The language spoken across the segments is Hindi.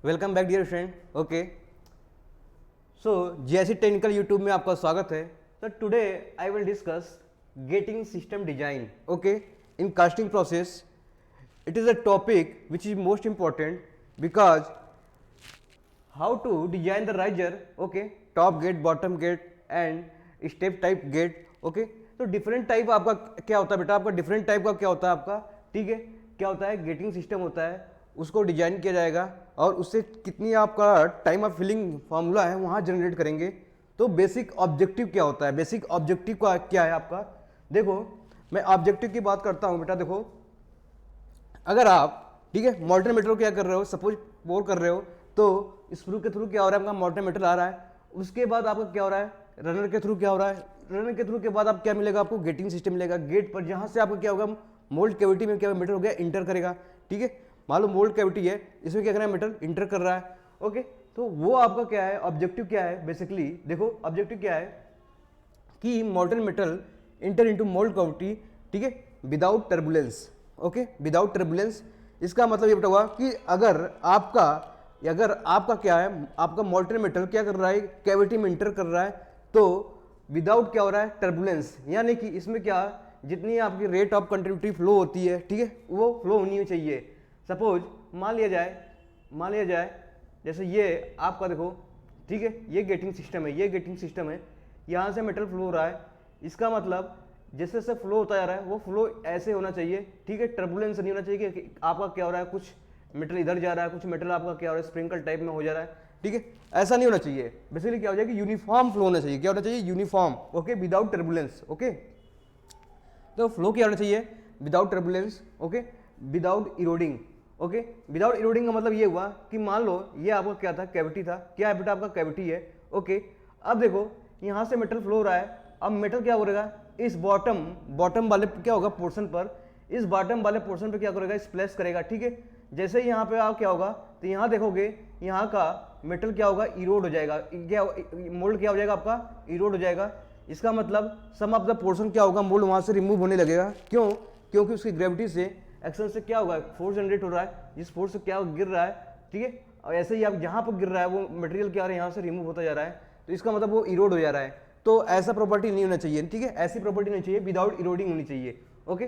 Welcome back dear friend. Okay, so GSC technical YouTube में आपका स्वागत है। तो today I will discuss gating system design. Okay, in casting process it is a topic which is most important because how to design the riser, okay, top gate, bottom gate and step type gate। okay, तो डिफरेंट टाइप आपका क्या होता है बेटा, आपका डिफरेंट टाइप का क्या होता है आपका, ठीक है, क्या होता है गेटिंग सिस्टम होता है, उसको डिजाइन किया जाएगा और उससे कितनी आपका टाइम ऑफ फिलिंग फार्मूला है वहाँ जनरेट करेंगे। तो बेसिक ऑब्जेक्टिव क्या होता है, बेसिक ऑब्जेक्टिव का क्या है आपका, देखो मैं ऑब्जेक्टिव की बात करता हूँ बेटा। देखो अगर आप, ठीक है, मोल्टन मीटर क्या कर रहे हो, सपोज बोर कर रहे हो, तो स्क्रू के थ्रू क्या हो रहा है, आपका मोल्टन मीटर आ रहा है। उसके बाद आपका क्या हो रहा है, रनर के थ्रू क्या हो रहा है, रनर के थ्रू के बाद आप क्या मिलेगा, आपको गेटिंग सिस्टम मिलेगा। गेट पर जहां से आपका क्या होगा, मोल्ड कैविटी में क्या मीटर हो गया, इंटर करेगा। ठीक है, मान लो मोल्ड कैविटी है, इसमें क्या करना है, मीटर इंटर कर रहा है। ओके, तो वो आपका क्या है, ऑब्जेक्टिव क्या है, बेसिकली देखो ऑब्जेक्टिव क्या है कि molten metal inter into mould cavity, ठीक है, without turbulence. Okay, without turbulence, इसका मतलब ये हुआ कि अगर आपका क्या है, आपका मोल्टन मेटल क्या कर रहा है, कैविटी में इंटर कर रहा है, तो विदाउट क्या हो रहा है, टर्बुलेंस, यानी कि इसमें क्या, जितनी आपकी रेट ऑफ कंटिन्यूटी फ्लो होती है, ठीक है, वो फ्लो होनी चाहिए। सपोज मान लिया जाए जैसे ये आपका देखो, ठीक है, ये गेटिंग सिस्टम है, ये गेटिंग सिस्टम है, यहाँ से मेटल फ्लो हो रहा है। इसका मतलब जैसे जैसे फ्लो होता जा रहा है वो फ्लो ऐसे होना चाहिए, ठीक है, टर्बुलेंस नहीं होना चाहिए कि आपका क्या हो रहा है, कुछ मेटल इधर जा रहा है, कुछ मेटल आपका क्या हो रहा है, स्प्रिंकल टाइप में हो जा रहा है। ठीक है, ऐसा नहीं होना चाहिए। बेसिकली क्या हो जाएगा, यूनिफॉर्म फ्लो होना चाहिए। क्या होना चाहिए, uniform. Okay, without turbulence. Okay, तो फ्लो क्या होना चाहिए, without turbulence. Okay, without eroding. Okay, without eroding का मतलब ये हुआ कि मान लो ये आपका क्या था, कैविटी था, क्या है बेटा, आपका कैविटी है। ओके, अब देखो यहाँ से मेटल फ्लो हो रहा है, अब मेटल क्या करेगा, इस बॉटम वाले क्या होगा पोर्शन पर, इस बॉटम वाले पोर्शन पे क्या करेगा, स्प्लैश करेगा। ठीक है, जैसे ही यहाँ पे आप क्या होगा, तो यहाँ देखोगे यहाँ का मेटल क्या होगा, इरोड हो जाएगा, क्या मोल्ड क्या हो जाएगा आपका, इरोड हो जाएगा। इसका मतलब सम ऑफ द पोर्शन क्या होगा, मोल्ड वहाँ से रिमूव होने लगेगा। क्यों, क्योंकि उसकी ग्रेविटी से, एक्शन से क्या होगा, फोर्स जनरेट हो रहा है, जिस फोर्स से क्या गिर रहा है। ठीक है, और ऐसे ही आप जहाँ पर गिर रहा है वो मटेरियल क्या हो रहा है, यहाँ से रिमूव होता जा रहा है, तो इसका मतलब वो इरोड हो जा रहा है। तो ऐसा प्रॉपर्टी नहीं होना चाहिए। ठीक है, ऐसी प्रॉपर्टी नहीं चाहिए, विदाउट इरोडिंग होनी चाहिए। ओके,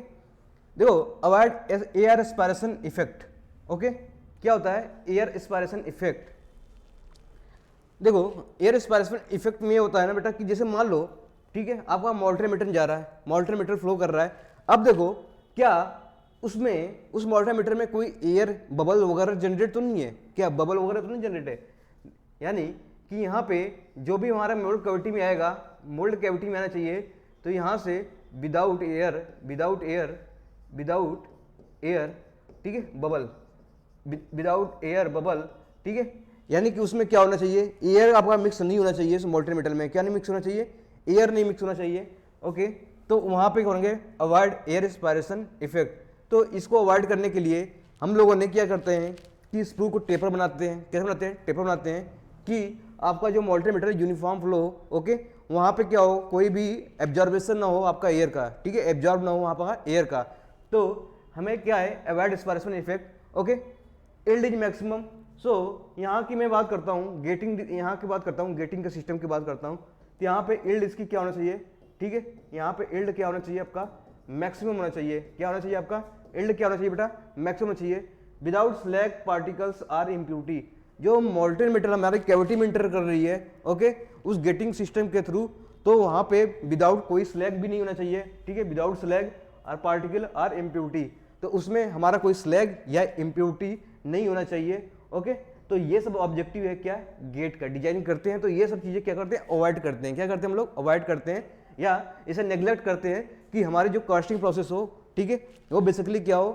देखो avoid air aspiration effect. Okay, क्या होता है एयर एस्पायरेशन इफेक्ट, देखो एयर एस्पायरेशन इफेक्ट में ये होता है ना बेटा कि जैसे मान लो, ठीक है, आपका मोल्टन मीटर जा रहा है, मोल्टन मीटर फ्लो कर रहा है। अब देखो क्या उसमें, उस मोल्टन मीटर में कोई एयर बबल वगैरह जनरेट तो नहीं है, क्या बबल वगैरह तो नहीं जनरेट है, यानी कि यहाँ पे जो भी हमारा मोल्ड कैविटी में आएगा, मोल्ड कैविटी में आना चाहिए, तो यहाँ से विदाउट एयर, ठीक है, बबल, विदाउट एयर बबल। ठीक है, यानी कि उसमें क्या होना चाहिए, एयर आपका मिक्स नहीं होना चाहिए। इस मोल्टन मेटल में क्या नहीं मिक्स होना चाहिए, एयर नहीं मिक्स होना चाहिए। ओके, तो वहाँ पे करेंगे अवॉइड एयर एस्पायरेशन इफेक्ट। तो इसको अवॉइड करने के लिए हम लोगों ने क्या करते हैं कि स्क्रू को टेपर बनाते हैं। कैसे बनाते हैं, टेपर बनाते हैं कि आपका जो मोल्टन मीटर यूनिफॉर्म फ्लो हो। ओके, वहाँ पे क्या हो, कोई भी एब्जॉर्बेशन ना हो आपका एयर का, ठीक है, एब्जॉर्ब ना हो वहाँ पर एयर का। तो हमें क्या है, avoid aspiration effect. Okay, yield is maximum. So यहाँ की मैं बात करता हूँ, गेटिंग, यहाँ की बात करता हूँ, गेटिंग के सिस्टम की बात करता हूँ। तो यहाँ पे यील्ड इसकी क्या होना चाहिए, ठीक है, यहाँ पे यील्ड क्या होना चाहिए आपका, मैक्सिमम होना चाहिए। क्या होना चाहिए आपका, यील्ड क्या होना चाहिए बेटा, मैक्सिमम होना चाहिए। Without slag particles or impurity, जो मोल्टन मेटल हमारे कैविटी में इंटर कर रही है, ओके, उस गेटिंग सिस्टम के थ्रू, तो वहाँ पे विदाउट कोई स्लैग भी नहीं होना चाहिए। ठीक है, without slag or particle or impurity, तो उसमें हमारा कोई स्लैग या इम्प्यूरिटी नहीं होना चाहिए। ओके, तो ये सब ऑब्जेक्टिव है क्या, गेट का डिजाइन करते हैं, तो ये सब चीजें क्या करते हैं, अवॉइड करते हैं। क्या करते हैं हम लोग, अवॉइड करते हैं या इसे नेग्लेक्ट करते हैं कि हमारी जो कास्टिंग प्रोसेस हो, ठीक है, वो बेसिकली क्या हो,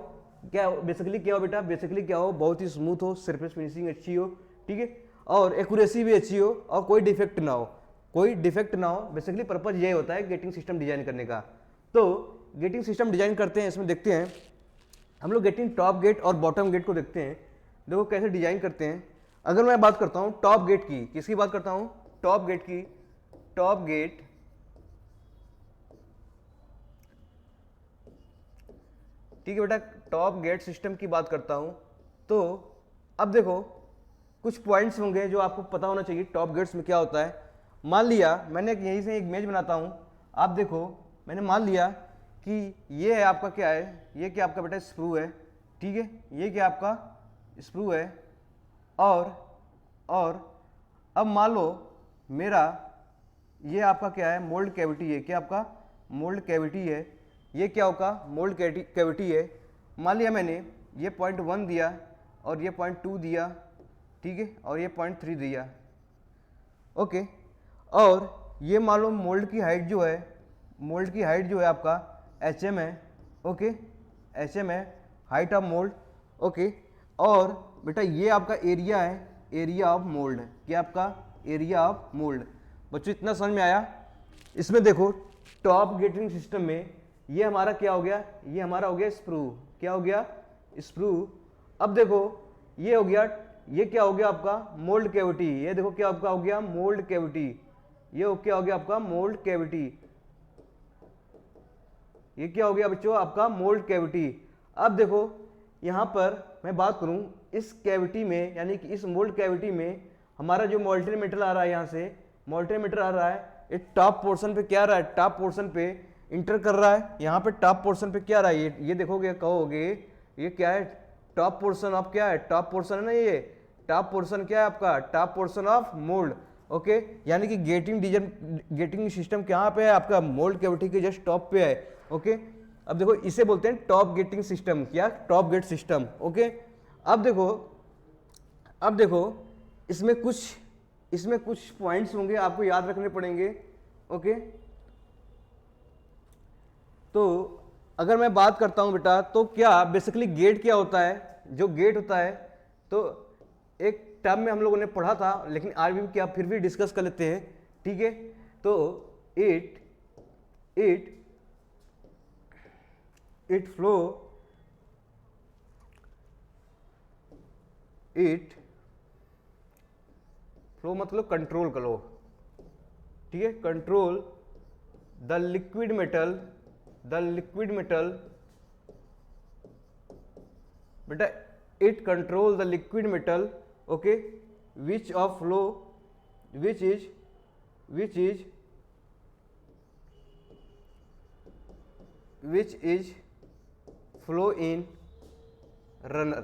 बेसिकली क्या हो बेटा, बेसिकली क्या हो, बहुत ही स्मूथ हो, सरफेस फिनिशिंग अच्छी हो, ठीक है, और एक्यूरेसी भी अच्छी हो, और कोई डिफेक्ट ना हो, कोई डिफेक्ट ना हो। बेसिकली पर्पज ये होता है गेटिंग सिस्टम डिजाइन करने का। तो गेटिंग सिस्टम डिजाइन करते हैं, इसमें देखते हैं हम लोग गेटिंग टॉप गेट और बॉटम गेट को देखते हैं। देखो कैसे डिजाइन करते हैं। अगर मैं बात करता हूं टॉप गेट की, किसकी बात करता हूं, टॉप गेट की, टॉप गेट, ठीक है बेटा, टॉप गेट सिस्टम की बात करता हूं। तो अब देखो कुछ पॉइंट्स होंगे जो आपको पता होना चाहिए टॉप गेट्स में क्या होता है। मान लिया मैंने यहीं से एक इमेज बनाता हूँ, आप देखो मैंने मान लिया कि ये है आपका क्या है, ये क्या आपका बेटा स्क्रू है, ठीक है, ये क्या आपका स्क्रू है। और अब मान लो मेरा ये आपका क्या है, मोल्ड कैविटी है, क्या आपका मोल्ड कैविटी है, ये क्या होगा मोल्ड कैविटी है। मान लिया मैंने ये 0.1 दिया और ये 0.2 दिया, ठीक है, और ये 0.3 दिया, ओके। और ये मान लो मोल्ड की हाइट जो है, मोल्ड की हाइट जो है आपका HM है, ओके, HM है हाइट ऑफ मोल्ड, ओके। और बेटा ये आपका एरिया है, एरिया ऑफ मोल्ड, क्या आपका एरिया ऑफ मोल्ड। बच्चों इतना समझ में आया। इसमें देखो टॉप गेटिंग सिस्टम में ये हमारा क्या हो गया, ये हमारा हो गया स्क्रू, क्या हो गया स्क्रू। अब देखो ये हो गया, ये क्या हो गया आपका मोल्ड कैविटी, ये देखो क्या आपका हो गया मोल्ड कैविटी, ये क्या हो गया आपका मोल्ड कैविटी, ये क्या हो गया बच्चों आपका मोल्ड कैविटी। अब देखो यहां पर मैं बात करूं इस कैविटी में, यानी कि इस मोल्ड कैविटी में हमारा जो मोल्टेन मेटल आ रहा है, यहां से मोल्टेन मेटल आ रहा है, ये टॉप पोर्शन पे क्या आ रहा है, टॉप पोर्शन पे इंटर कर रहा है। यहाँ पे टॉप पोर्शन पे क्या आ रहा है, ये देखोगे कहोगे ये क्या है, टॉप पोर्शन ऑफ क्या है, टॉप पोर्शन है ना, ये टॉप पोर्शन क्या है आपका, top portion of mould, okay. यानी कि गेटिंग सिस्टम कहाँ पे है आपका, मोल्ड कैविटी के जस्ट टॉप पे है, ओके। अब देखो इसे बोलते हैं टॉप गेटिंग सिस्टम, क्या टॉप गेट सिस्टम, ओके। अब देखो इसमें कुछ पॉइंट्स होंगे आपको याद रखने पड़ेंगे, ओके। तो अगर मैं बात करता हूं बेटा तो क्या बेसिकली गेट क्या होता है, जो गेट होता है तो एक टर्म में हम लोगों ने पढ़ा था, लेकिन आज भी क्या फिर भी डिस्कस कर लेते हैं, ठीक है। तो इट फ्लो मतलब कंट्रोल करो, ठीक है, कंट्रोल द लिक्विड मेटल बेटा it control the liquid metal, okay, which is flow in runner,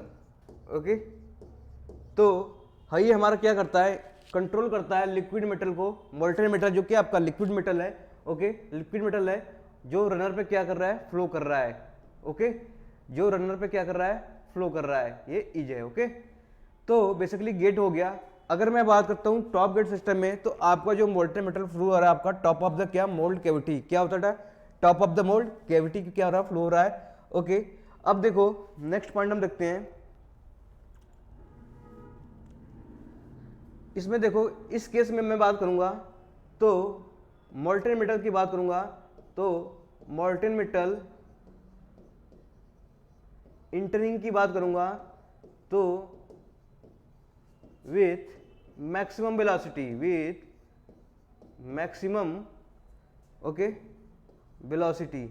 okay. तो ये हमारा क्या करता है, कंट्रोल करता है लिक्विड मेटल को, मोल्टेन मेटल जो कि आपका लिक्विड मेटल है, ओके, लिक्विड मेटल है जो रनर पे क्या कर रहा है, फ्लो कर रहा है, ओके, जो रनर पे क्या कर रहा है, फ्लो कर रहा है, ये इज है, ओके। तो बेसिकली गेट हो गया। अगर मैं बात करता हूँ टॉप गेट सिस्टम में, तो आपका जो मोल्टेन मेटल फ्लो हो रहा है आपका टॉप ऑफ द क्या मोल्ड कैविटी, क्या होता है top of the mould cavity की क्या हो रहा है, फ्लो हो रहा है, ओके। अब देखो नेक्स्ट पॉइंट हम देखते हैं। इसमें देखो इस केस में मैं बात करूंगा तो मोल्टेन मेटल की बात करूंगा, तो मोल्टेन मेटल इंटरिंग की बात करूंगा, तो विथ मैक्सिमम ओके वेलोसिटी।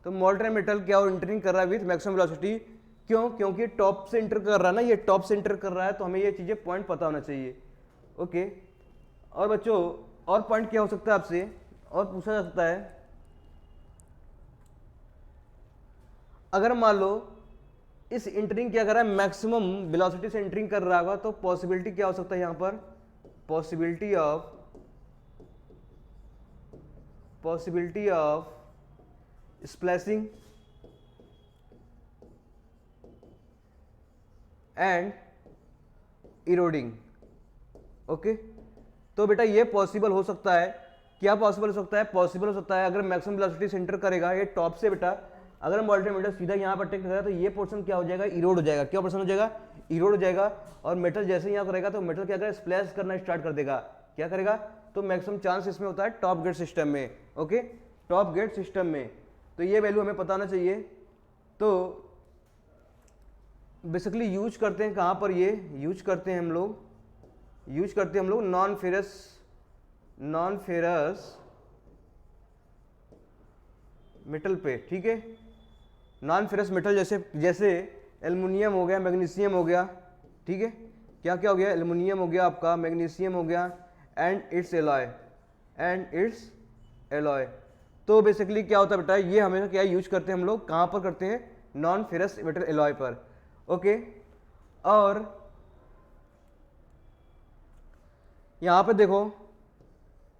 तो मोल्टेन मेटल क्या और इंटरिंग कर रहा है विथ मैक्सिमम वेलोसिटी, क्यों, क्योंकि टॉप से इंटर कर रहा है ना, ये टॉप से इंटर कर रहा है, तो हमें ये चीजें पॉइंट पता होना चाहिए, ओके। और बच्चों और पॉइंट क्या हो सकता है आपसे और पूछा जा सकता है, अगर मान लो इस इंटरिंग क्या कर रहा है, मैक्सिमम वेलोसिटी से इंटरिंग कर रहा होगा, तो पॉसिबिलिटी क्या हो सकता है यहां पर, possibility of splashing and eroding, okay. तो बेटा ये पॉसिबल हो सकता है, क्या पॉसिबल हो सकता है, पॉसिबल हो सकता है अगर मैक्सिमम वेलोसिटी से इंटर करेगा ये टॉप से बेटा, अगर मोल्टेन मेटल सीधा यहाँ पर टेक करेगा तो ये पोर्शन क्या हो जाएगा, इरोड हो जाएगा, क्या पोर्शन हो जाएगा, इरोड हो जाएगा। और मेटल जैसे ही यहाँ करेगा तो मेटल क्या करेगा, स्प्लैश करना स्टार्ट कर देगा, क्या करेगा, तो मैक्सिमम चांस इसमें होता है टॉप गेट सिस्टम में, ओके, टॉप गेट सिस्टम में। तो ये वैल्यू हमें पता होना चाहिए। तो बेसिकली यूज करते हैं कहाँ पर, ये यूज करते हैं हम लोग नॉन फेरस मेटल पे, ठीक है, नॉन फेरस मेटल जैसे एल्युमिनियम हो गया, मैग्नीशियम हो गया, ठीक है, क्या क्या हो गया, एल्युमिनियम हो गया आपका, मैग्नीशियम हो गया, एंड इट्स एलॉय। तो बेसिकली क्या होता है बेटा, ये हमेशा क्या यूज करते हैं हम लोग, कहाँ पर करते हैं, नॉन फेरस मेटल एलॉय पर। ओके, और यहाँ पे देखो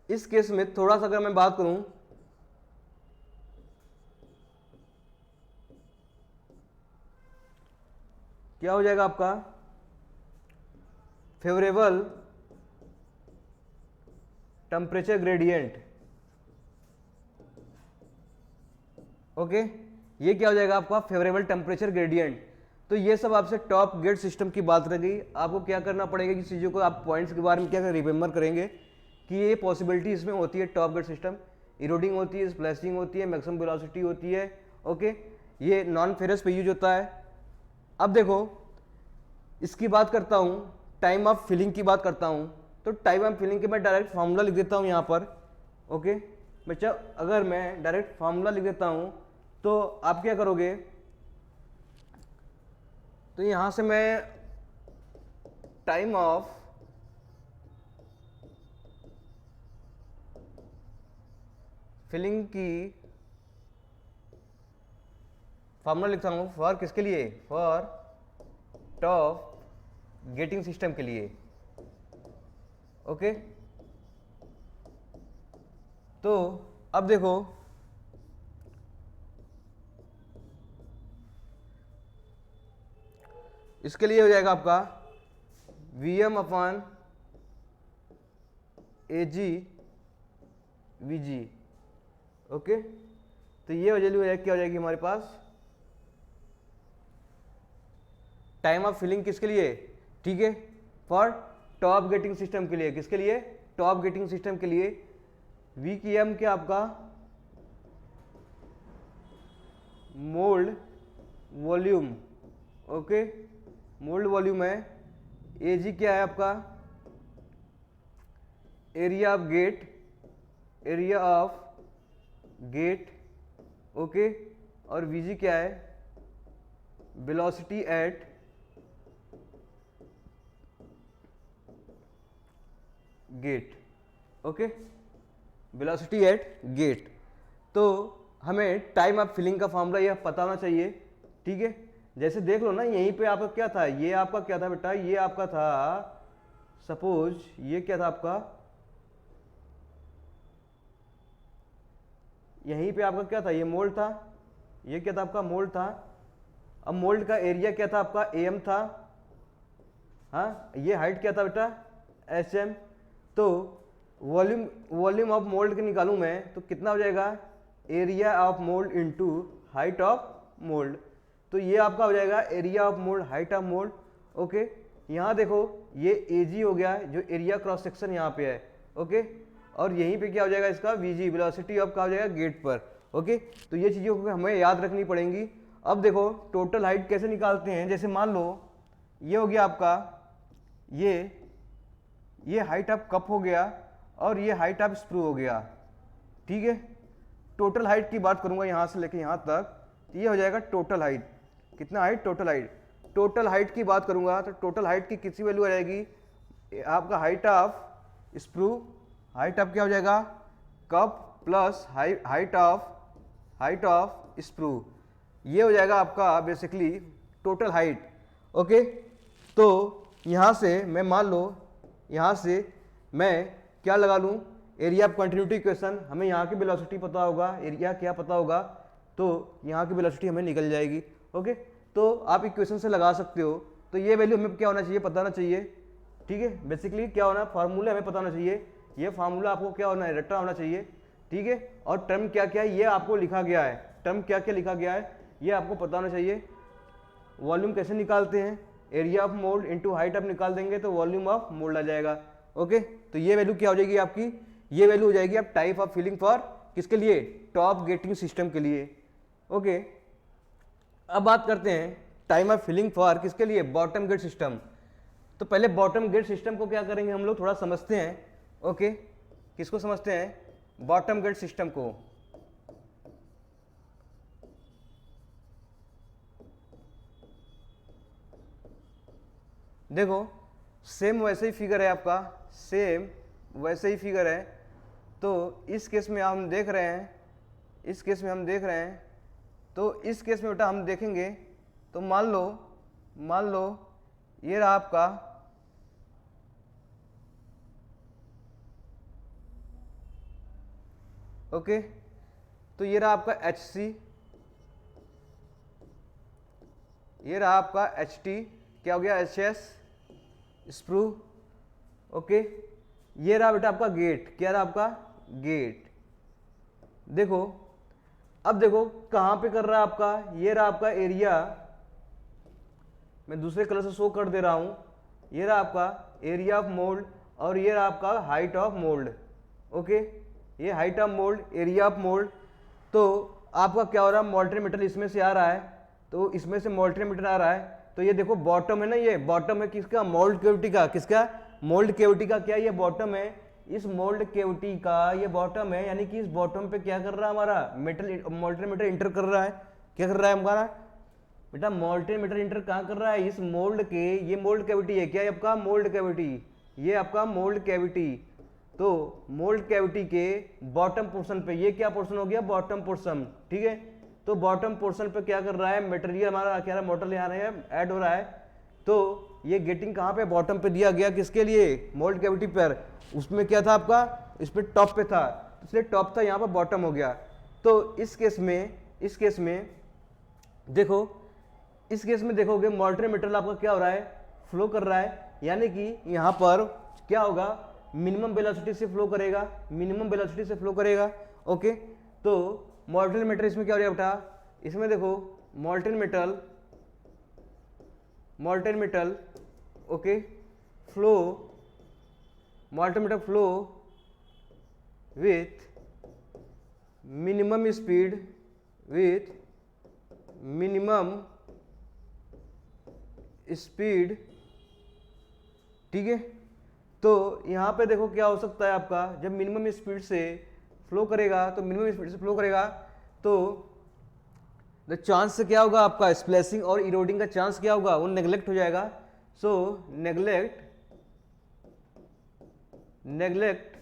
इस केस में थोड़ा सा अगर मैं बात करूं, क्या हो जाएगा आपका, फेवरेबल टेम्परेचर ग्रेडियंट। ओके, ये क्या हो जाएगा आपका, फेवरेबल टेम्परेचर ग्रेडियंट। तो ये सब आपसे टॉप गेट सिस्टम की बात रह गई। आपको क्या करना पड़ेगा कि चीज़ों को आप पॉइंट्स के बारे में क्या रिमेंबर करेंगे कि ये पॉसिबिलिटी इसमें होती है, टॉप गेट सिस्टम, इरोडिंग होती है, स्प्लैशिंग होती है, मैक्सिमम वेलोसिटी होती है। ओके, ये नॉन फेरस पे यूज होता है। अब देखो इसकी बात करता हूँ, टाइम ऑफ फिलिंग की बात करता हूँ। तो टाइम ऑफ फिलिंग के मैं डायरेक्ट फार्मूला लिख देता हूँ यहाँ पर। ओके बच्चा, अगर मैं डायरेक्ट फार्मूला लिख देता हूँ तो आप क्या करोगे, तो यहाँ से मैं टाइम ऑफ फिलिंग की फार्मूला लिखता हूँ फॉर किसके लिए, फॉर टॉप गेटिंग सिस्टम के लिए। ओके, तो अब देखो इसके लिए हो जाएगा आपका Vm upon AG VG। Okay, तो ये वैल्यू क्या हो जाएगी हमारे पास, टाइम ऑफ फिलिंग किसके लिए, ठीक है, फॉर टॉप गेटिंग सिस्टम के लिए, किसके लिए, टॉप गेटिंग सिस्टम के लिए। V की M क्या आपका, mould volume. Okay, mould volume है। AG क्या है आपका, area of gate, area of gate. Okay, और VG क्या है, velocity at gate. Okay, velocity at gate. तो हमें टाइम ऑफ फिलिंग का फॉर्मूला यह पता होना चाहिए, ठीक है। जैसे देख लो ना, यहीं पे आपका क्या था, ये आपका क्या था बेटा, ये आपका था, सपोज ये क्या था आपका, यहीं पे आपका क्या था, ये मोल्ड था, ये क्या था आपका, मोल्ड था। अब मोल्ड का एरिया क्या था आपका, AM था, हाँ, ये हाइट क्या था बेटा, HM। तो वॉल्यूम ऑफ मोल्ड के निकालूं मैं तो कितना हो जाएगा, area of mould into height of mould. तो ये आपका हो जाएगा area of mould, height of mould. Okay, यहाँ देखो ये AG हो गया जो एरिया क्रॉस सेक्शन यहाँ पे है। ओके, और यहीं पे क्या हो जाएगा इसका, VG वेलोसिटी ऑफ क्या हो जाएगा, गेट पर। ओके, तो ये चीज़ों को हमें याद रखनी पड़ेंगी। अब देखो टोटल हाइट कैसे निकालते हैं, जैसे मान लो ये हो गया आपका, ये हाइट ऑफ कप हो गया और ये हाइट ऑफ स्क्रू हो गया, ठीक है। टोटल हाइट की बात करूंगा यहाँ से लेके यहाँ तक, तो ये हो जाएगा टोटल हाइट। कितना height, total height. Total height की बात करूंगा तो टोटल हाइट की कितनी वैल्यू आ जाएगी आपका, height of screw, height of क्या हो जाएगा, cup plus height of screw, ये हो जाएगा आपका बेसिकली टोटल हाइट। ओके, तो यहाँ से मैं मान लो, यहाँ से मैं क्या लगा लूँ, एरिया ऑफ कंटिन्यूटी इक्वेशन, हमें यहाँ की वेलोसिटी पता होगा, एरिया क्या पता होगा, तो यहाँ की वेलोसिटी हमें निकल जाएगी। ओके, तो आप इक्वेशन से लगा सकते हो। तो ये वैल्यू हमें क्या होना चाहिए, पता होना चाहिए, ठीक है। बेसिकली क्या होना, फार्मूला हमें पता होना चाहिए, ये फार्मूला आपको क्या होना है, रट्टा होना चाहिए, ठीक है। और टर्म क्या क्या है ये आपको लिखा गया है, टर्म क्या क्या लिखा गया है ये आपको पता होना चाहिए। वॉल्यूम कैसे निकालते हैं, area of mould into height of निकाल देंगे तो वॉल्यूम ऑफ मोल्ड आ जाएगा। ओके, तो ये वैल्यू क्या हो जाएगी आपकी, ये वैल्यू हो जाएगी आप टाइप ऑफ फिलिंग फॉर किसके लिए, टॉप गेटिंग सिस्टम के लिए। ओके, अब बात करते हैं टाइम ऑफ फिलिंग फॉर किसके लिए, बॉटम गेट सिस्टम। तो पहले बॉटम गेट सिस्टम को क्या करेंगे हम लोग, थोड़ा समझते हैं। ओके, किसको समझते हैं, बॉटम गेट सिस्टम को। देखो सेम वैसे ही फिगर है आपका, सेम वैसे ही फिगर है। तो इस केस में हम देख रहे हैं, इस केस में हम देख रहे हैं, तो इस केस में बेटा हम देखेंगे तो मान लो ये रहा आपका ओके, तो ये रहा आपका HC, ये रहा आपका HT, क्या हो गया HS स्प्रू। ओके, ये रहा बेटा आपका गेट, क्या रहा आपका गेट। देखो अब देखो कहां पे कर रहा है आपका, ये रहा आपका एरिया, मैं दूसरे कलर से शो कर दे रहा हूं, ये रहा आपका एरिया ऑफ मोल्ड और ये रहा आपका हाइट ऑफ मोल्ड। ओके, ये height of mould, area of mould. तो आपका क्या हो रहा है, मोल्टेन मेटल इसमें से आ रहा है, तो इसमें से मोल्टेन मेटल आ रहा है, तो ये देखो बॉटम है ना, ये बॉटम है किसका, मोल्ड कैविटी का, किसका, मोल्ड कैविटी का, क्या ये बॉटम है, इस मोल्ड कैविटी का ये बॉटम है, यानी कि इस बॉटम पे क्या कर रहा है हमारा मेटल, मोल्टेन मेटल इंटर कर रहा है। क्या कर रहा है हमारा बेटा, मोल्टेन मेटल इंटर कहाँ कर रहा है, इस मोल्ड के, ये मोल्ड कैविटी है, क्या है आपका मोल्ड कैविटी, ये आपका मोल्ड कैविटी। तो मोल्ड कैविटी के बॉटम पोर्शन पे, ये क्या पोर्शन हो गया, बॉटम पोर्शन, ठीक है। तो बॉटम पोर्शन पे क्या कर रहा है, मटेरियल हमारा क्या रहा है, मोटल यहाँ ऐड हो रहा है। तो ये गेटिंग कहाँ पे, बॉटम पे दिया गया, किसके लिए, मोल्ड कैविटी पर। उसमें क्या था आपका, इस पे टॉप पे था, इसलिए टॉप था, यहाँ पर बॉटम हो गया। तो इस केस में देखो, इस केस में देखोगे मोल्टेन मेटल आपका क्या हो रहा है, फ्लो कर रहा है, यानी कि यहाँ पर क्या होगा, मिनिमम वेलोसिटी से फ्लो करेगा, मिनिमम वेलोसिटी से फ्लो करेगा। ओके, तो मोल्टेन मेटल इसमें क्या हो रहा है बेटा, इसमें देखो molten metal okay flow, molten metal flow with minimum speed, ठीक है। तो यहाँ पे देखो क्या हो सकता है आपका, जब मिनिमम स्पीड से फ्लो करेगा, तो मिनिमम स्पीड से फ्लो करेगा तो द चांस क्या होगा आपका, स्प्लैशिंग और इरोडिंग का चांस क्या होगा, वो नेग्लेक्ट हो जाएगा। So neglect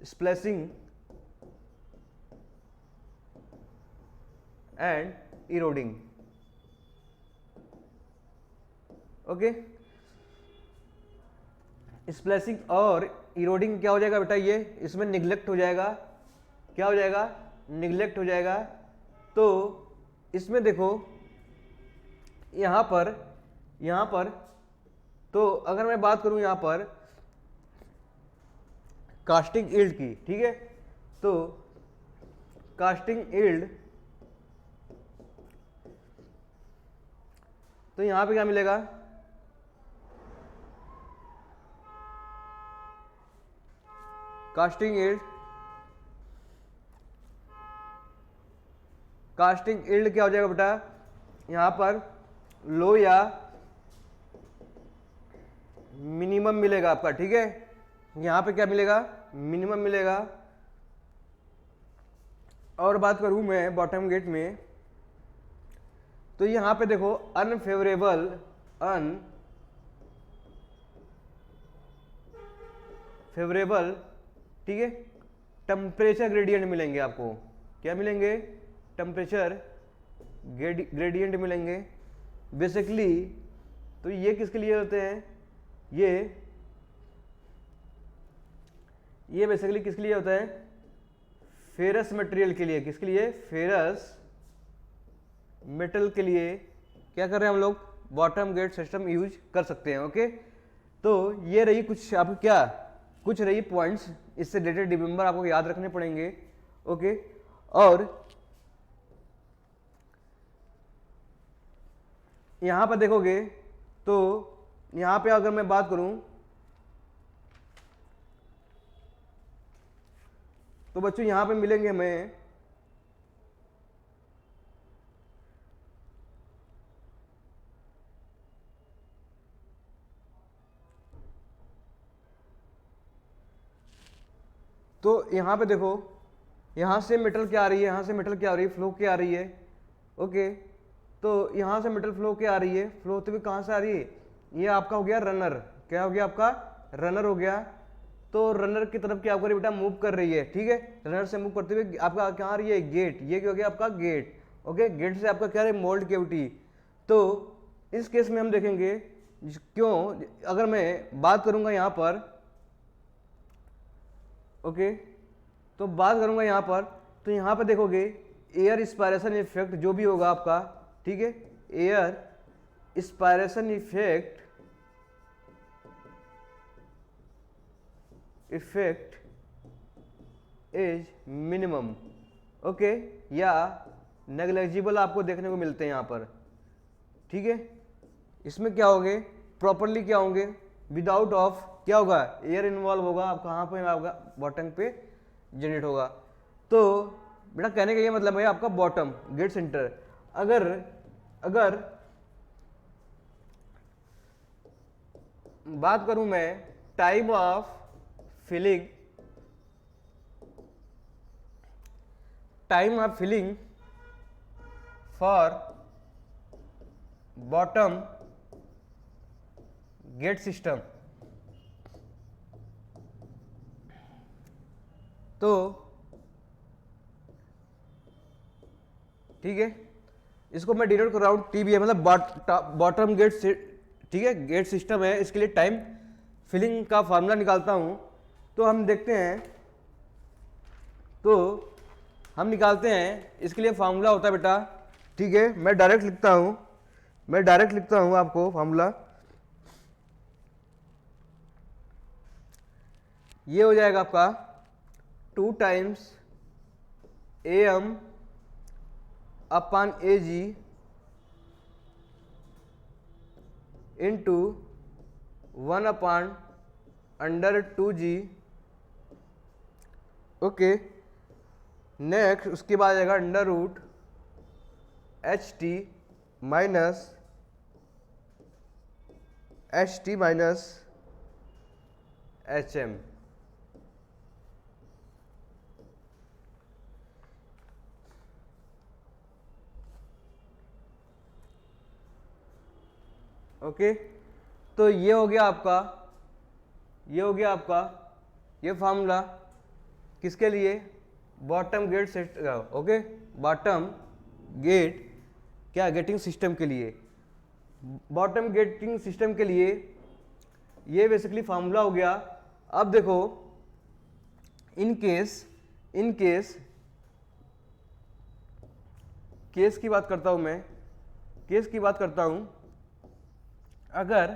splashing and eroding. Okay, splashing और इरोडिंग क्या हो जाएगा बेटा, ये इसमें निगलेक्ट हो जाएगा, क्या हो जाएगा, निगलेक्ट हो जाएगा। तो इसमें देखो यहाँ पर तो अगर मैं बात करूँ यहाँ पर कास्टिंग यील्ड की, ठीक है, तो कास्टिंग यील्ड, तो यहाँ पे क्या मिलेगा, कास्टिंग यील्ड क्या हो जाएगा बेटा, यहाँ पर लो या मिनिमम मिलेगा आपका, ठीक है। यहाँ पे क्या मिलेगा, मिनिमम मिलेगा। और बात करूँ मैं बॉटम गेट में, तो यहाँ पे देखो अनफेवरेबल, ठीक है, टेम्परेचर ग्रेडियंट मिलेंगे आपको, क्या मिलेंगे, टेम्परेचर ग्रेडियंट मिलेंगे बेसिकली। तो ये किसके लिए होते हैं, ये बेसिकली किसके लिए होता है, फेरस मटेरियल के लिए, किसके लिए, फेरस मेटल के लिए क्या कर रहे हैं हम लोग, बॉटम गेट सिस्टम यूज कर सकते हैं। ओके, तो ये रही कुछ आप क्या, कुछ रही पॉइंट्स, इससे रिलेटेड रिमेंबर आपको याद रखने पड़ेंगे। ओके, और यहां पर देखोगे तो यहां पे अगर मैं बात करूं तो बच्चों यहां पे मिलेंगे हमें तो यहाँ पे देखो, यहाँ से मेटल क्या आ रही है, यहाँ से मेटल क्या आ रही है, फ्लो क्या आ रही है। ओके, तो यहाँ से मेटल फ्लो क्या आ रही है, फ्लो होते हुए कहाँ से आ रही है, ये आपका हो गया रनर, क्या हो गया आपका रनर हो गया। तो रनर की तरफ क्या आपका बेटा मूव कर रही है, ठीक है, रनर से मूव करते हुए आपका कहाँ आ रही है गेट, ये क्या हो गया आपका गेट। ओके, गेट से आपका क्या है मोल्ड कैविटी। तो इस केस में हम देखेंगे क्यों, अगर मैं बात करूंगा यहाँ पर, ओके, तो बात करूंगा यहाँ पर, तो यहाँ पर देखोगे एयर इंस्पायरेशन इफेक्ट जो भी होगा आपका, ठीक है, air inspiration effect is minimum, okay, या नेग्लेजिबल आपको देखने को मिलते हैं यहाँ पर, ठीक है। इसमें क्या होंगे प्रॉपरली, क्या होंगे विदाउट ऑफ, क्या होगा एयर इन्वॉल्व होगा, आप कहाँ पे होगा बॉटम पे जनरेट होगा। तो बेटा कहने का ये मतलब है आपका बॉटम गेट सेंटर, अगर अगर बात करूं मैं time of filling, time of filling for bottom gate system, तो ठीक है, इसको मैं डिनोट कर रहा हूं टीबीए, मतलब बॉटम गेट, ठीक है, गेट सिस्टम है, इसके लिए टाइम फिलिंग का फार्मूला निकालता हूं। तो हम देखते हैं, तो हम निकालते हैं, इसके लिए फार्मूला होता है बेटा, ठीक है, मैं डायरेक्ट लिखता हूं आपको फार्मूला। ये हो जाएगा आपका 2 times AM upon AG into 1 upon under 2G, okay. Next उसके बाद आएगा under root HT minus HM, okay. तो ये हो गया आपका, ये फार्मूला किसके लिए, bottom gate set, okay, bottom gate क्या गेटिंग सिस्टम के लिए, बॉटम गेटिंग सिस्टम के लिए ये बेसिकली फार्मूला हो गया। अब देखो इन केस केस की बात करता हूं मैं, केस की बात करता हूं, अगर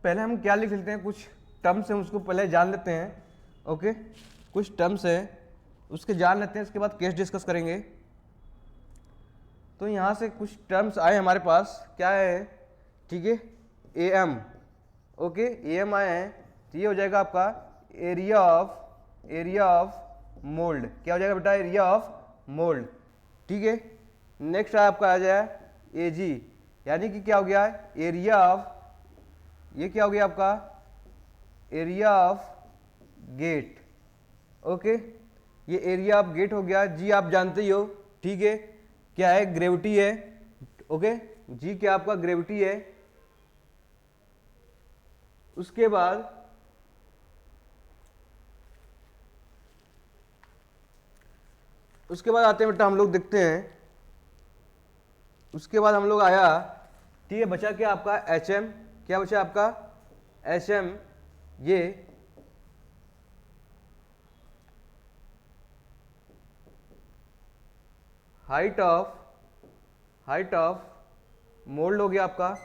पहले हम क्या लिख लेते हैं, कुछ टर्म्स हैं उसको पहले जान लेते हैं, ओके, कुछ टर्म्स हैं उसके जान लेते हैं, उसके बाद केस डिस्कस करेंगे। तो यहां से कुछ टर्म्स आए हमारे पास, क्या है, ठीक है, AM, ओके, AM आए हैं, तो ये हो जाएगा आपका एरिया ऑफ मोल्ड, क्या हो जाएगा बेटा एरिया ऑफ मोल्ड, ठीक है। नेक्स्ट आपका आ जाए AG, यानी कि क्या हो गया एरिया ऑफ, ये क्या हो गया आपका एरिया ऑफ गेट, ओके, ये एरिया ऑफ गेट हो गया। G आप जानते ही हो, ठीक है, क्या है ग्रेविटी है, ओके, G क्या आपका ग्रेविटी है। उसके बाद आते हैं बेटा हम लोग देखते हैं, उसके बाद हम लोग आया, ठीक है, बचा क्या आपका HM, क्या बचा आपका HM, ये हाइट ऑफ मोल्ड हो गया आपका,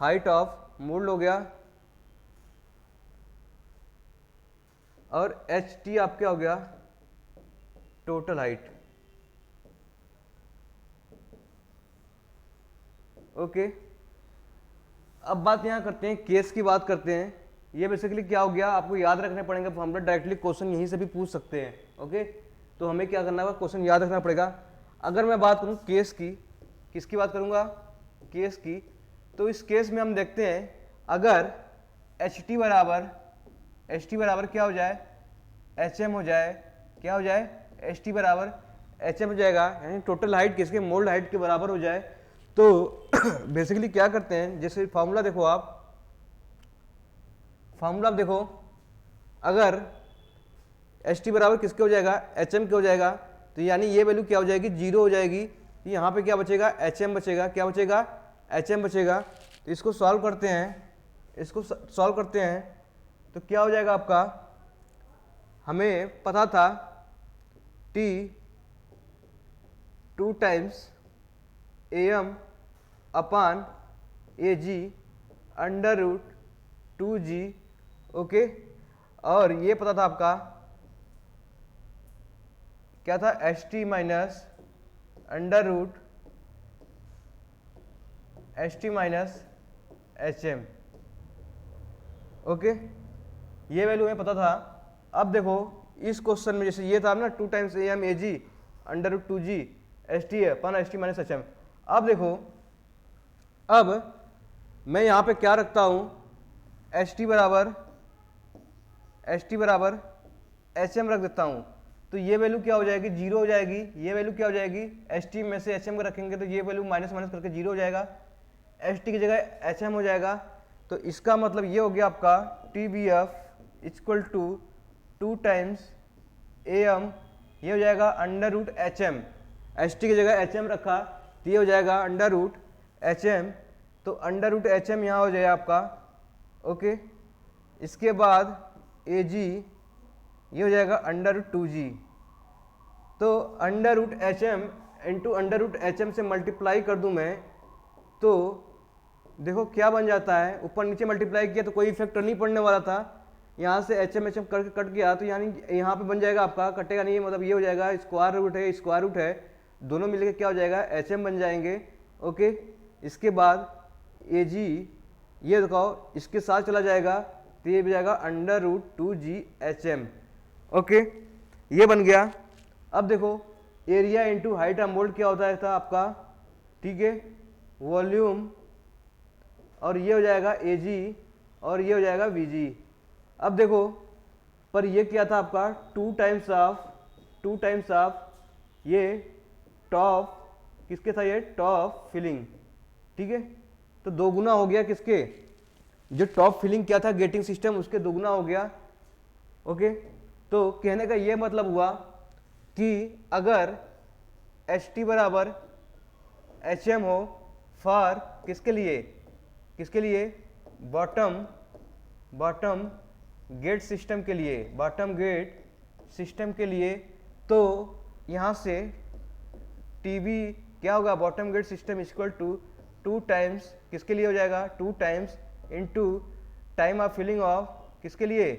हाइट ऑफ मोल्ड हो गया, और HT आप क्या हो गया टोटल हाइट, ओके। अब बात यहाँ करते हैं, केस की बात करते हैं। ये बेसिकली क्या हो गया, आपको याद रखने पड़ेंगे, हम लोग डायरेक्टली क्वेश्चन यहीं से भी पूछ सकते हैं, ओके। तो हमें क्या करना होगा, क्वेश्चन याद रखना पड़ेगा। अगर मैं बात करूँ केस की, किसकी बात करूँगा, केस की, तो इस केस में हम देखते हैं, अगर HT बराबर क्या हो जाए HM हो जाए, क्या हो जाए HT बराबर एच एम हो जाएगा, यानी टोटल हाइट किसके, मोल्ड हाइट के बराबर हो जाए। तो बेसिकली क्या करते हैं, जैसे फॉर्मूला देखो आप, फॉर्मूला आप देखो, अगर एच टी बराबर किसके हो जाएगा, एच एम के हो जाएगा, तो यानी ये वैल्यू क्या हो जाएगी, जीरो हो जाएगी। यहाँ पे क्या बचेगा, एच एम बचेगा, क्या बचेगा, एच एम बचेगा। तो इसको सॉल्व करते हैं, इसको सॉल्व करते हैं, तो क्या हो जाएगा आपका, हमें पता था T 2 times AM upon AG under root 2G, okay. और ये पता था आपका क्या था, HT minus under root HT minus HM, okay. ये वैल्यू हमें पता था। अब देखो इस क्वेश्चन में जैसे ये था ना 2 times AM AG under root 2G HT upon HT minus HM। अब देखो, अब मैं यहाँ पे क्या रखता हूँ, HT बराबर HM रख देता हूँ। तो ये वैल्यू क्या हो जाएगी, जीरो हो जाएगी। ये वैल्यू क्या हो जाएगी, HT में से HM को रखेंगे तो ये वैल्यू माइनस माइनस करके जीरो हो जाएगा, HT की जगह HM हो जाएगा। तो इसका मतलब ये हो गया आपका TBF equal to 2 times AM, ये हो जाएगा अंडर रूट HM, HT की जगह HM रखा तो ये हो जाएगा अंडर रूट HM। तो अंडर रूट HM यहाँ हो जाएगा आपका, ओके। इसके बाद AG ये हो जाएगा अंडर रूट 2G। तो under root HM into under root HM से मल्टीप्लाई कर दूं मैं, तो देखो क्या बन जाता है, ऊपर नीचे मल्टीप्लाई किया तो कोई इफेक्ट नहीं पड़ने वाला था, यहाँ से HM करके कट गया, तो यानी यहाँ पे बन जाएगा आपका, कटेगा नहीं, मतलब ये हो जाएगा स्क्वायर रूट है, दोनों मिलकर क्या हो जाएगा, HM बन जाएंगे, ओके। इसके बाद AG ये दिखाओ इसके साथ चला जाएगा तो ये भी जाएगा under root 2G HM, okay. ये बन गया। अब देखो area into height of mould क्या होता था आपका, ठीक है, वॉल्यूम, और ये हो जाएगा AG और ये हो जाएगा VG। अब देखो पर ये क्या था आपका, 2 टाइम्स ऑफ ये टॉप किसके था, ये टॉप फिलिंग, ठीक है। तो दो गुना हो गया किसके, जो टॉप फिलिंग क्या था गेटिंग सिस्टम, उसके दोगुना हो गया, ओके। तो कहने का ये मतलब हुआ कि अगर HT बराबर HM हो फॉर किसके लिए बॉटम गेट सिस्टम के लिए, तो यहाँ से TB क्या होगा, bottom gate system equal to 2 times किसके लिए हो जाएगा, 2 times into time of filling of किसके लिए,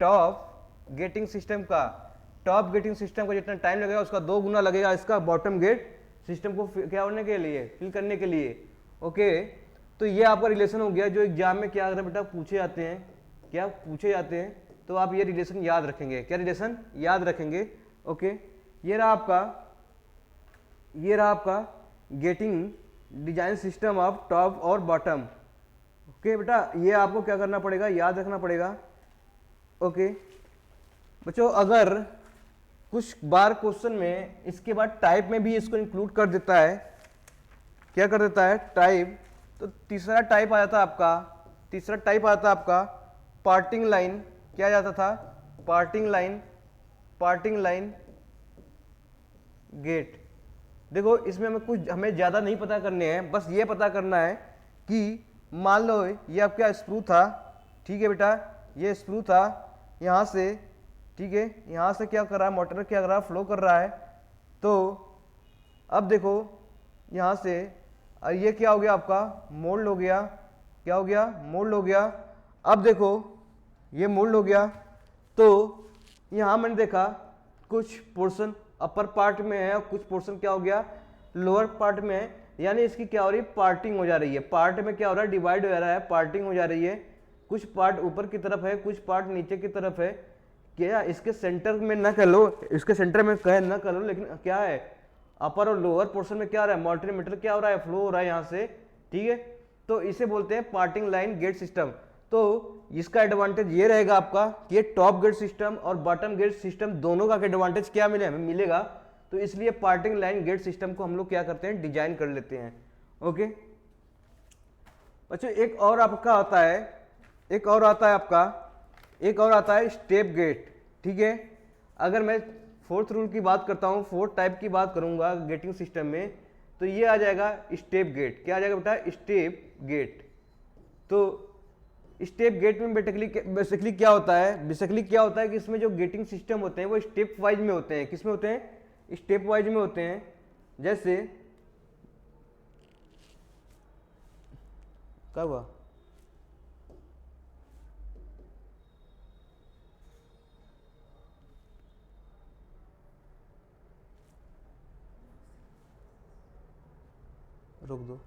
टॉप गेटिंग सिस्टम का जितना टाइम लगेगा उसका 2 गुना लगेगा इसका बॉटम गेट सिस्टम को क्या होने के लिए, फिल करने के लिए, ओके। तो ये आपका रिलेशन हो गया जो एग्जाम में क्या बेटा पूछे जाते हैं, तो आप ये रिलेशन याद रखेंगे, क्या रिलेशन याद रखेंगे, ओके। ये रहा आपका getting design system of top और बॉटम, ओके बेटा। ये आपको क्या करना पड़ेगा, याद रखना पड़ेगा, ओके बच्चों। अगर कुछ बार क्वेश्चन में इसके बाद टाइप में भी इसको इंक्लूड कर देता है, क्या कर देता है, टाइप, तो तीसरा टाइप आ जाता आपका पार्टिंग लाइन, क्या आ जाता था, पार्टिंग लाइन गेट। देखो इसमें हमें ज़्यादा नहीं पता करने हैं, बस ये पता करना है कि मान लो ये आपका स्क्रू था, ठीक है बेटा, ये स्क्रू था यहाँ से, ठीक है, यहाँ से क्या कर रहा है, मोटर क्या कर रहा है, फ्लो कर रहा है। तो अब देखो यहाँ से ये क्या हो गया आपका, मोल्ड हो गया, क्या हो गया, मोल्ड हो गया। अब देखो ये मोल्ड हो गया, तो यहाँ मैंने देखा कुछ पोर्शन अपर पार्ट में है और कुछ पोर्शन क्या हो गया, लोअर पार्ट में है, यानी इसकी क्या हो रही है, पार्टिंग हो जा रही है, पार्ट में क्या हो रहा है, डिवाइड हो जा रहा है, पार्टिंग हो जा रही है, कुछ पार्ट ऊपर की तरफ है, कुछ पार्ट नीचे की तरफ है। क्या इसके सेंटर में ना कर लो, इसके सेंटर में कहे ना कर लो, लेकिन क्या है, अपर और लोअर पोर्शन में क्या हो रहा है, मॉर्टिन मेटल क्या हो रहा है, फ्लो हो रहा है यहाँ से, ठीक है। तो इसे बोलते हैं पार्टिंग लाइन गेट सिस्टम। तो इसका एडवांटेज ये रहेगा आपका कि ये टॉप गेट सिस्टम और बॉटम गेट सिस्टम दोनों का एडवांटेज क्या मिले, हमें मिलेगा, तो इसलिए पार्टिंग लाइन गेट सिस्टम को हम लोग क्या करते हैं, डिजाइन कर लेते हैं। ओके बच्चों, एक और आपका आता है, एक और आता है स्टेप गेट। ठीक है, अगर मैं फोर्थ रूल की बात करता हूँ, फोर्थ टाइप की बात करूंगा गेटिंग सिस्टम में, तो ये आ जाएगा स्टेप गेट। क्या आ जाएगा बेटा, स्टेप गेट। तो स्टेप गेट में बेसिकली क्या होता है कि इसमें जो गेटिंग सिस्टम होते हैं वो स्टेप वाइज में होते हैं। किस में होते हैं, स्टेप वाइज में होते हैं। जैसे क्या हुआ, रुक दो।